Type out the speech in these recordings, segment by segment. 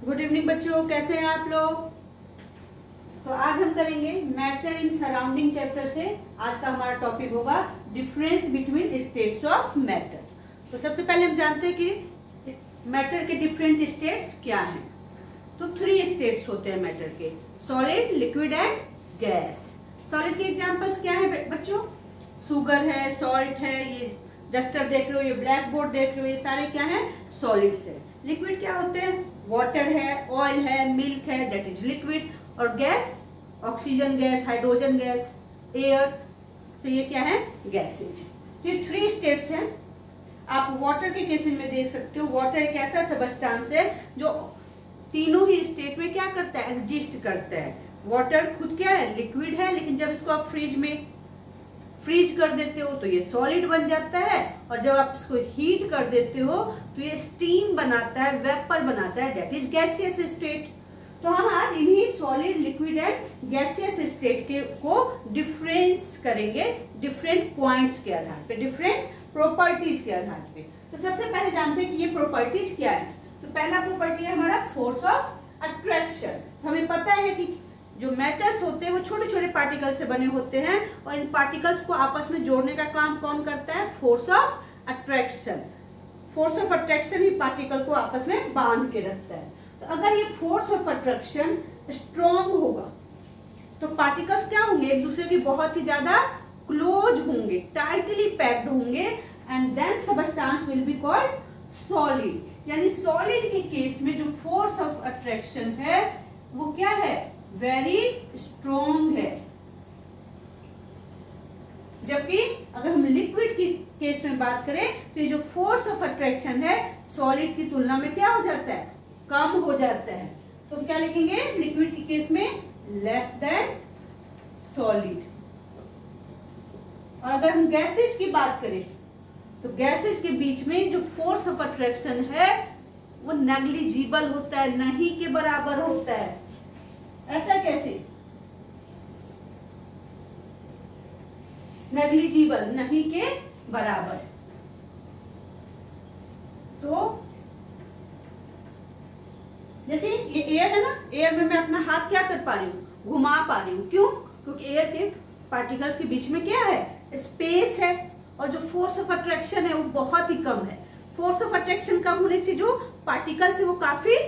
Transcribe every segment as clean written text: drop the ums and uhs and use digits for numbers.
Good evening बच्चों, कैसे हैं आप लोग। तो आज हम करेंगे मैटर इन सराउंडिंग चैप्टर से। आज का हमारा टॉपिक होगा difference between states of matter. तो सबसे पहले हम जानते हैं कि मैटर के डिफरेंट स्टेट्स क्या हैं। तो 3 स्टेट्स होते हैं मैटर के, solid, liquid and gas. Solid के एग्जांपल्स क्या है बच्चों? शुगर है, सॉल्ट है, ये डस्टर देख रहे हो, ये ब्लैक बोर्ड देख रहे हो, ये सारे क्या है? सॉलिड्स है। लिक्विड क्या होते हैं? वाटर है, ऑयल है, मिल्क है, दैट इज लिक्विड। और gas, oxygen gas, hydrogen gas, air. तो ये क्या है? गैसेज। तो ये 3 स्टेट्स हैं। आप वाटर के केसेस में देख सकते हो, वाटर एक ऐसा सबस्टांस है जो तीनों ही स्टेट में क्या करता है? एग्जिस्ट करता है। वाटर खुद क्या है? लिक्विड है, लेकिन जब इसको आप फ्रीज कर देते हो तो ये सॉलिड बन जाता है, और जब आप इसको हीट कर देते हो तो ये स्टीम बनाता है, वेपर बनाता है, दैट इज गैसियस स्टेट। तो हम आज इन्हीं solid, liquid and gaseous state को डिफरेंस करेंगे डिफरेंट पॉइंट्स के आधार पे, डिफरेंट प्रॉपर्टीज के आधार पे। तो सबसे पहले जानते हैं कि ये प्रॉपर्टीज क्या है। तो पहला प्रॉपर्टी है हमारा फोर्स ऑफ अट्रैक्शन। हमें पता है कि जो मैटर्स होते हैं वो छोटे छोटे पार्टिकल्स से बने होते हैं, और इन पार्टिकल्स को आपस में जोड़ने का काम कौन करता है? Force of attraction. Force of attraction he particle को आपस में बांध के रखता है। तो अगर ये फोर्स ऑफ अट्रैक्शन स्ट्रॉन्ग होगा तो पार्टिकल्स क्या होंगे? एक दूसरे के बहुत ही ज्यादा क्लोज होंगे, टाइटली पैक्ड होंगे, and then substance will be called solid. यानी सॉलिड के केस में जो फोर्स ऑफ अट्रैक्शन है वो क्या है? वेरी स्ट्रॉन्ग है। जबकि अगर हम लिक्विड की केस में बात करें तो ये जो फोर्स ऑफ अट्रैक्शन है सॉलिड की तुलना में क्या हो जाता है? कम हो जाता है। तो क्या लिखेंगे लिक्विड के केस में? Less than solid. और अगर हम गैसेज की बात करें तो गैसेज के बीच में जो फोर्स ऑफ अट्रैक्शन है वो नेग्लिजिबल होता है, नहीं के बराबर होता है। ऐसा कैसे? नेग्लिजिबल, नहीं के बराबर। तो जैसे ये एयर है ना, एयर में मैं अपना हाथ क्या कर पा रही हूँ? घुमा पा रही हूँ। क्यों? क्योंकि एयर के पार्टिकल्स के बीच में क्या है? स्पेस है, और जो फोर्स ऑफ अट्रैक्शन है वो बहुत ही कम है। फोर्स ऑफ अट्रैक्शन कम होने से जो पार्टिकल्स है वो काफी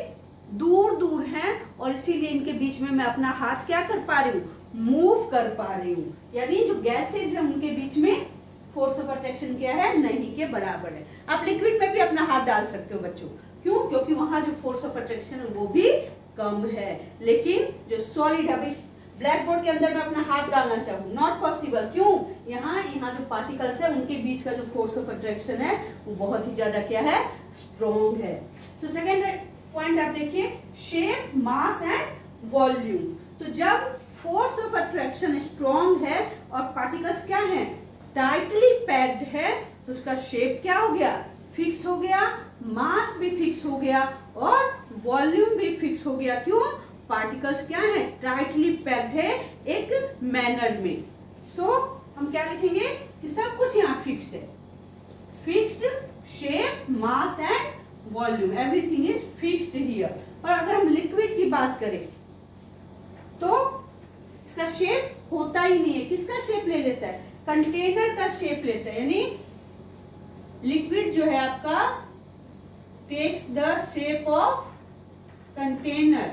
दूर दूर हैं, और इसीलिए इनके बीच में मैं अपना हाथ क्या कर पा रही हूँ? मूव कर पा रही हूँ। यानी जो गैसेज है उनके बीच में फोर्स ऑफ अट्रैक्शन क्या है? नहीं के बराबर है। आप लिक्विड में भी अपना हाथ डाल सकते हो बच्चों। क्यों? क्योंकि वहां जो फोर्स ऑफ अट्रैक्शन है वो भी कम है। लेकिन जो सॉलिड है, इस ब्लैक बोर्ड के अंदर मैं अपना हाथ डालना चाहूँ, नॉट पॉसिबल। क्यों? यहाँ जो पार्टिकल्स है उनके बीच का जो फोर्स ऑफ अट्रैक्शन है वो बहुत ही ज्यादा क्या है? स्ट्रॉन्ग है। तो सेकेंड पॉइंट आप देखिए, शेप, मास एंड वॉल्यूम। तो जब फोर्स ऑफ अट्रैक्शन स्ट्रॉन्ग है और पार्टिकल्स क्या है? टाइटली पैक्ड है, तो उसका शेप क्या हो गया? फिक्स हो गया, मास भी फिक्स हो गया, और वॉल्यूम भी फिक्स हो गया। क्यों? पार्टिकल्स क्या है? टाइटली पैक्ड है एक मैनर में। सो हम क्या लिखेंगे कि सब कुछ यहाँ फिक्स है। Fixed shape, mass and volume, everything is fixed here. और अगर हम लिक्विड की बात करें तो इसका शेप होता ही नहीं है। किसका शेप ले लेता है? कंटेनर का शेप लेता है। यानी लिक्विड जो है आपका takes the shape of container,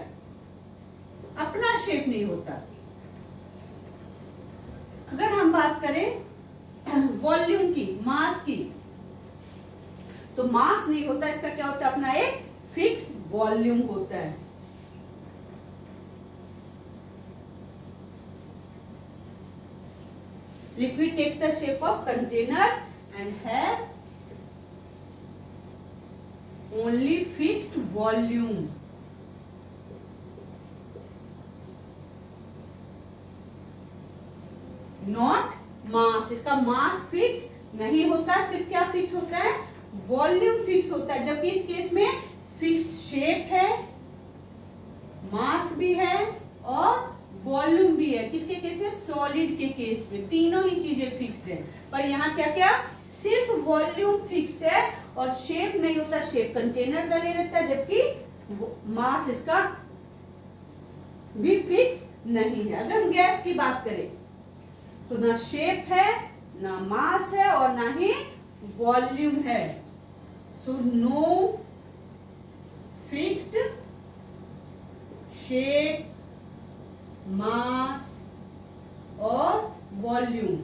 अपना शेप नहीं होता। अगर हम बात करें वॉल्यूम की, मास की, तो मास नहीं होता, इसका क्या होता है? अपना एक फिक्स वॉल्यूम होता है। Liquid takes the shape of container and have only fixed volume. Not mass. इसका मास फिक्स नहीं होता, सिर्फ क्या फिक्स होता है? वॉल्यूम फिक्स होता है। जबकि इस केस में फिक्स्ड शेप है, मास भी है और वॉल्यूम भी है। किसके केस में? सॉलिड के केस में तीनों ही चीजें फिक्स्ड है। पर यहाँ क्या क्या? सिर्फ वॉल्यूम फिक्स है और शेप नहीं होता। शेप कंटेनर का ले लेता है, जबकि मास इसका भी फिक्स नहीं है। अगर हम गैस की बात करें तो ना शेप है, ना मास है और ना ही वॉल्यूम है। सो नो फिक्स्ड शेप, मास और वॉल्यूम,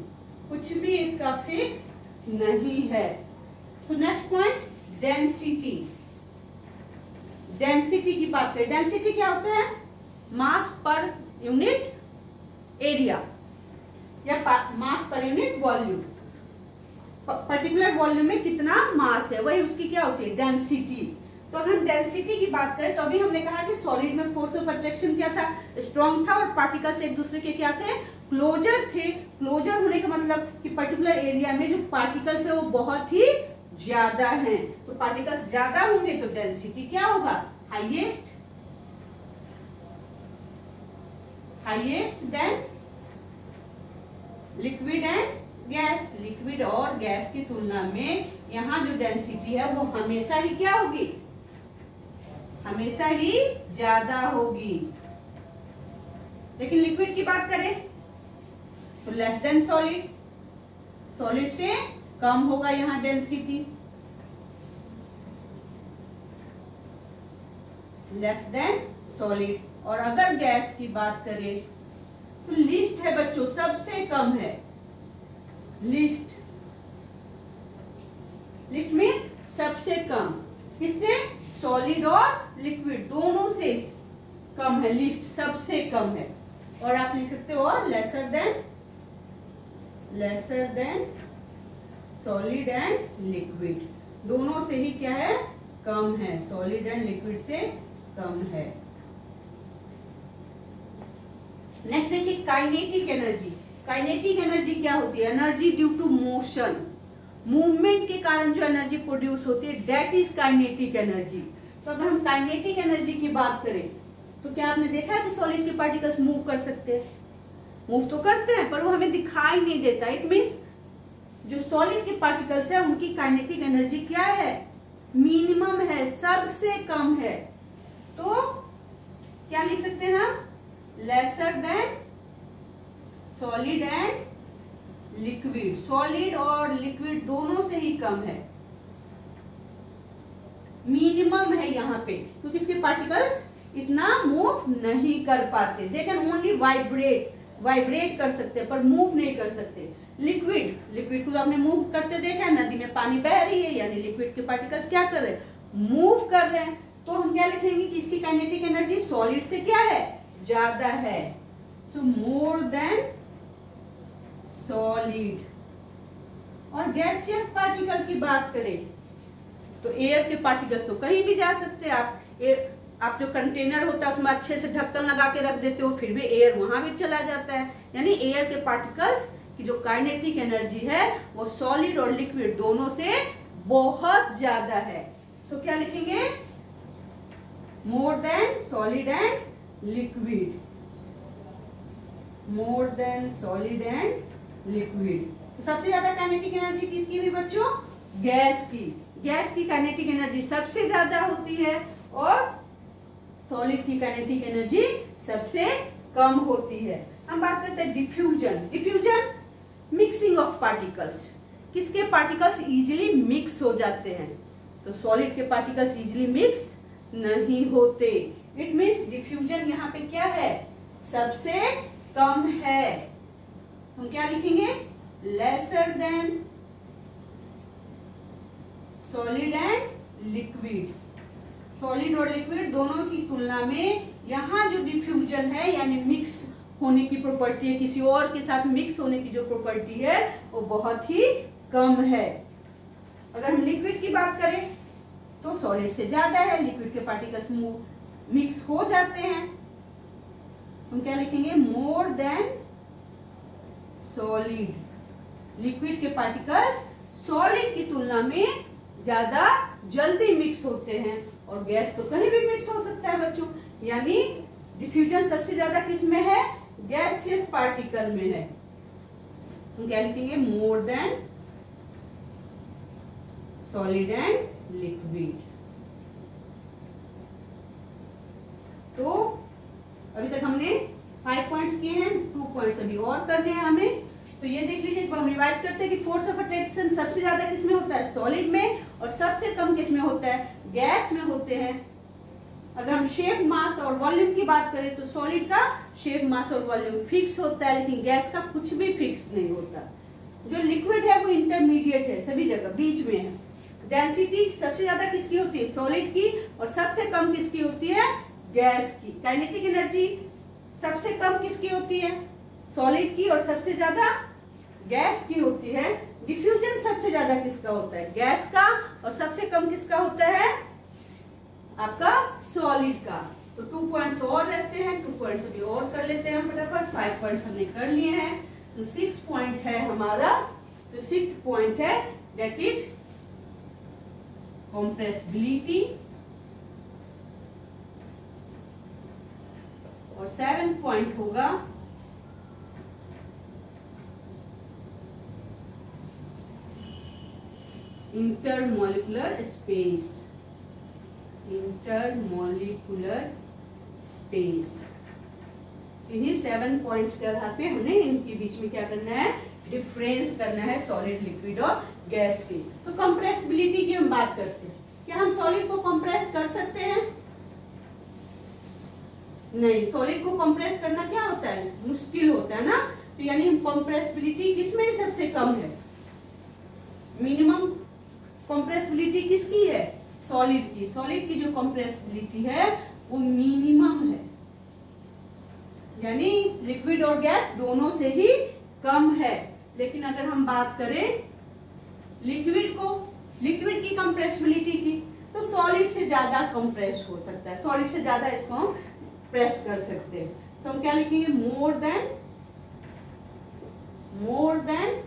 कुछ भी इसका फिक्स नहीं है। So next point, density. Density की बात करें, डेंसिटी क्या होता है? मास पर यूनिट एरिया या मास per unit volume. Particular volume में कितना मास है, वही उसकी क्या होती है? डेंसिटी। तो अगर हम डेंसिटी की बात करें तो अभी हमने कहा कि सॉलिड में फोर्स ऑफ अट्रैक्शन क्या था? स्ट्रॉन्ग था और पार्टिकल्स एक दूसरे के क्या थे? क्लोजर थे। क्लोजर होने का मतलब कि पर्टिकुलर एरिया में जो पार्टिकल्स है वो बहुत ही ज्यादा हैं। तो पार्टिकल्स ज्यादा होंगे तो डेंसिटी क्या होगा? Highest. Highest than liquid and gas. Liquid और गैस की तुलना में यहाँ जो डेंसिटी है वो हमेशा ही क्या होगी? हमेशा ही ज्यादा होगी। लेकिन लिक्विड की बात करें तो लेस देन सॉलिड। सॉलिड से कम होगा यहाँ डेंसिटी, लेस देन सॉलिड। और अगर गैस की बात करें तो लीस्ट है बच्चों, सबसे कम है। लीस्ट, लीस्ट मीन्स सबसे कम। किससे? सॉलिड और लिक्विड दोनों से कम है। लीस्ट सबसे कम है। और आप लिख सकते हो और lesser than solid and liquid, दोनों से ही क्या है? कम है। सॉलिड एंड लिक्विड से कम है। नेक्स्ट देखिए काइनेटिक एनर्जी। काइनेटिक एनर्जी क्या होती है? Energy due to motion, movement के कारण जो एनर्जी प्रोड्यूस होती है, दैट इज काइनेटिक एनर्जी। तो अगर हम काइनेटिक एनर्जी की बात करें तो क्या आपने देखा है कि सॉलिड के पार्टिकल्स मूव कर सकते हैं? मूव तो करते हैं पर वो हमें दिखाई नहीं देता। इट मीन्स जो सॉलिड के पार्टिकल्स है उनकी काइनेटिक एनर्जी क्या है? मिनिमम है, सबसे कम है। तो क्या लिख सकते हैं हम? Lesser than solid and liquid. Solid और लिक्विड दोनों से ही कम है, मिनिमम है यहाँ पे, क्योंकि इसके पार्टिकल्स इतना मूव नहीं कर पाते। They can only vibrate, vibrate कर सकते हैं पर मूव नहीं कर सकते। लिक्विड को आपने मूव करते देखा है, नदी में पानी बह रही है यानी लिक्विड के पार्टिकल्स क्या कर रहे हैं? मूव कर रहे हैं। तो हम क्या लिखेंगे कि इसकी काइनेटिक एनर्जी सॉलिड से क्या है? ज्यादा है। सो मोर देन सॉलिड। और गैसियस पार्टिकल की बात करें तो एयर के पार्टिकल्स तो कहीं भी जा सकते हैं। आप जो कंटेनर होता है उसमें अच्छे से ढक्कन लगा के रख देते हो, फिर भी एयर वहां भी चला जाता है। यानी एयर के पार्टिकल्स की जो काइनेटिक एनर्जी है वो सॉलिड और लिक्विड दोनों से बहुत ज्यादा है। सो क्या लिखेंगे? More than solid and liquid. More than solid and liquid. तो सबसे ज्यादा काइनेटिक एनर्जी किसकी हुई बच्चों? गैस की। गैस की काइनेटिक एनर्जी सबसे ज्यादा होती है और सॉलिड की काइनेटिक एनर्जी सबसे कम होती है। हम बात करते हैं diffusion. Diffusion mixing of particles. किसके पार्टिकल्स इजीली मिक्स हो जाते हैं? तो सॉलिड के पार्टिकल्स इजीली मिक्स नहीं होते। इट मीन्स डिफ्यूजन यहाँ पे क्या है? सबसे कम है। हम क्या लिखेंगे? Lesser than solid and liquid. Solid और लिक्विड दोनों की तुलना में यहाँ जो डिफ्यूजन है यानी मिक्स होने की प्रॉपर्टी है, किसी और के साथ मिक्स होने की जो प्रॉपर्टी है वो बहुत ही कम है। अगर हम लिक्विड की बात करें तो सॉलिड से ज्यादा है। लिक्विड के पार्टिकल्स मिक्स हो जाते हैं। हम क्या लिखेंगे? More than solid. लिक्विड के पार्टिकल्स सॉलिड की तुलना में ज्यादा जल्दी मिक्स होते हैं और गैस तो कहीं भी मिक्स हो सकता है बच्चों। यानी डिफ्यूजन सबसे ज्यादा किस में है? गैसियस पार्टिकल में है। हम क्या लिखेंगे? More than solid and liquid. तो अभी तक हमने 5 पॉइंट्स किए हैं, 2 पॉइंट्स अभी और करने हैं हमें। तो ये देख लीजिए, हम रिवाइज करते हैं कि फोर्स ऑफ अट्रैक्शन सबसे ज्यादा किसमें होता है, सॉलिड में, और सबसे कम किसमें होता है, गैस में होते हैं। अगर हम शेप, मास और वॉल्यूम की बात करें तो सॉलिड का शेप, मास और वॉल्यूम फिक्स होता है, लेकिन गैस का कुछ भी फिक्स नहीं होता। जो लिक्विड है वो इंटरमीडिएट है, सभी जगह बीच में है। डेंसिटी सबसे ज्यादा किसकी होती है, सॉलिड की, और सबसे कम किसकी होती है, गैस की। काइनेटिक एनर्जी सबसे कम किसकी होती है, सॉलिड की, और सबसे ज्यादा गैस की होती है। डिफ्यूजन सबसे ज्यादा किसका होता है, गैस का, और सबसे कम किसका होता है, आपका सॉलिड का। तो 2 पॉइंट्स और रहते हैं, 2 पॉइंट्स अभी और कर लेते हैं फटाफट। 5 पॉइंट्स हमने कर लिए हैं, तो 6 पॉइंट है हमारा। तो 6th पॉइंट है दैट इज कंप्रेसिबिलिटी, और 7th पॉइंट होगा इंटरमॉलिक्यूलर स्पेस, इंटरमॉलिक्यूलर स्पेस। इन्हीं 7 पॉइंट्स के आधार पे हमने इनके बीच में क्या करना है, डिफरेंस करना है सॉलिड, लिक्विड और गैस की। तो कंप्रेसिबिलिटी की हम बात करते हैं, क्या हम सॉलिड को कंप्रेस कर सकते हैं, नहीं। सॉलिड को कंप्रेस करना क्या होता है, मुश्किल होता है ना। तो यानी कंप्रेसिबिलिटी किसमें सबसे कम है, मिनिमम कंप्रेसिबिलिटी किसकी है, सॉलिड की। सॉलिड की जो कंप्रेसिबिलिटी है वो मिनिमम है, यानी लिक्विड और गैस दोनों से ही कम है। लेकिन अगर हम बात करें लिक्विड की कंप्रेसिबिलिटी की, तो सॉलिड से ज्यादा कंप्रेस हो सकता है, सॉलिड से ज्यादा इसको हम प्रेस कर सकते हैं। तो हम क्या लिखेंगे, मोर देन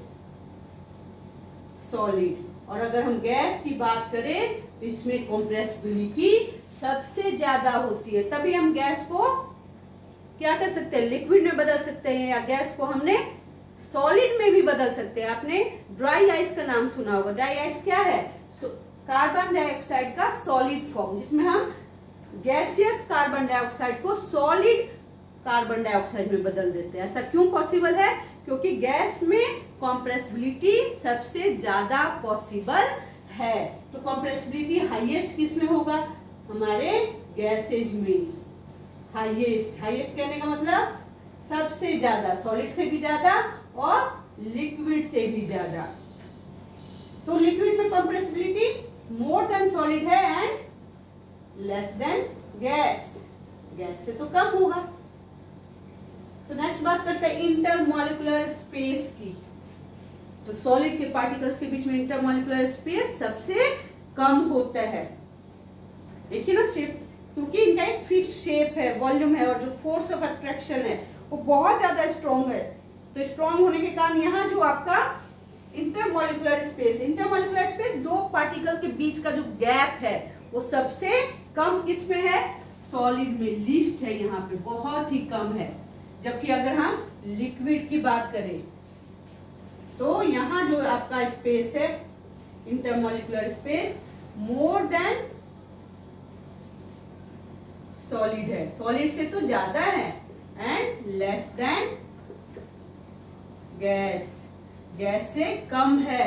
सॉलिड। और अगर हम गैस की बात करें तो इसमें कंप्रेसिबिलिटी सबसे ज्यादा होती है, तभी हम गैस को क्या कर सकते हैं, लिक्विड में बदल सकते हैं, या गैस को हमने सॉलिड में भी बदल सकते हैं। आपने ड्राई आइस का नाम सुना होगा। ड्राई आइस क्या है, कार्बन डाइऑक्साइड का सॉलिड फॉर्म, जिसमें हम गैसियस कार्बन डाइऑक्साइड को सॉलिड कार्बन डाइऑक्साइड में बदल देते हैं। ऐसा क्यों पॉसिबल है, क्योंकि गैस में कंप्रेसिबिलिटी सबसे ज्यादा पॉसिबल है। तो कंप्रेसिबिलिटी हाईएस्ट किस में होगा, हमारे गैसेज में। हाईएस्ट कहने का मतलब सबसे ज्यादा, सॉलिड से भी ज्यादा और लिक्विड से भी ज्यादा। तो लिक्विड में कंप्रेसिबिलिटी मोर देन सॉलिड है and less than gas, gas से तो कम होगा। तो नेक्स्ट बात करते हैं इंटरमॉलिक्यूलर स्पेस की। तो सॉलिड के पार्टिकल्स के बीच में इंटरमॉलिक्यूलर स्पेस सबसे कम होता है। देखिए ना शेप, क्योंकि इनका एक फिक्स शेप है, वॉल्यूम है, और जो फोर्स ऑफ अट्रैक्शन है वो बहुत ज्यादा स्ट्रॉन्ग है। तो स्ट्रॉन्ग होने के कारण यहाँ जो आपका इंटरमॉलिक्यूलर स्पेस, दो पार्टिकल के बीच का जो गैप है वो सबसे कम किसमें है, सॉलिड में। लीस्ट है यहाँ पे, बहुत ही कम है। जबकि अगर हम लिक्विड की बात करें तो यहाँ जो आपका स्पेस है, intermolecular space, more than solid है, सॉलिड से तो ज्यादा है, and less than gas, gas से कम है।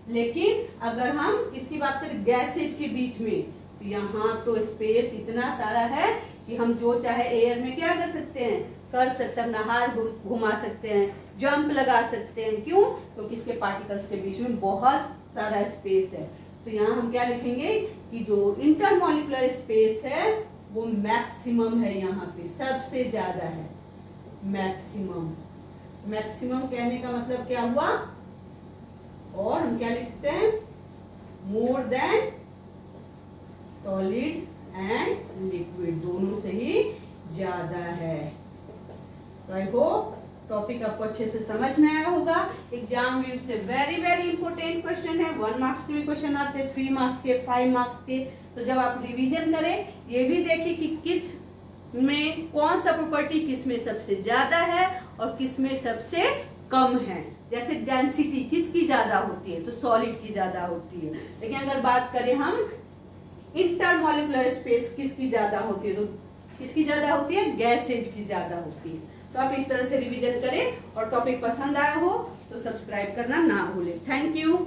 लेकिन अगर हम इसकी बात करें गैसेज के बीच में, तो यहाँ तो स्पेस इतना सारा है कि हम जो चाहे एयर में क्या कर सकते हैं, अपना हाथ घुमा सकते हैं, जंप लगा सकते हैं। क्यों, क्योंकि इसके पार्टिकल्स के बीच में बहुत सारा स्पेस है। तो यहाँ हम क्या लिखेंगे कि जो इंटरमॉलिक्यूलर स्पेस है वो मैक्सिमम है, यहाँ पे सबसे ज्यादा है। मैक्सिमम कहने का मतलब क्या हुआ, और हम क्या लिखते हैं, more than solid and liquid, दोनों से ही ज्यादा है। तो आई होप टॉपिक आपको अच्छे से समझ में आया होगा। एग्जाम में उससे वेरी वेरी इंपॉर्टेंट क्वेश्चन है। 1 मार्क्स के भी क्वेश्चन आते हैं, 3 मार्क्स के, 5 मार्क्स के। तो जब आप रिवीजन करें, ये भी देखिए कि किस में कौन सा प्रॉपर्टी किस में सबसे ज्यादा है और किस में सबसे कम है। जैसे डेंसिटी किसकी ज्यादा होती है, तो सॉलिड की ज्यादा होती है। लेकिन अगर बात करें हम इंटरमॉलिक्यूलर स्पेस किसकी ज्यादा होती है, तो किसकी ज्यादा होती है? गैसेज की ज्यादा होती है। तो आप इस तरह से रिवीजन करें और टॉपिक पसंद आया हो तो सब्सक्राइब करना ना भूलें। Thank you.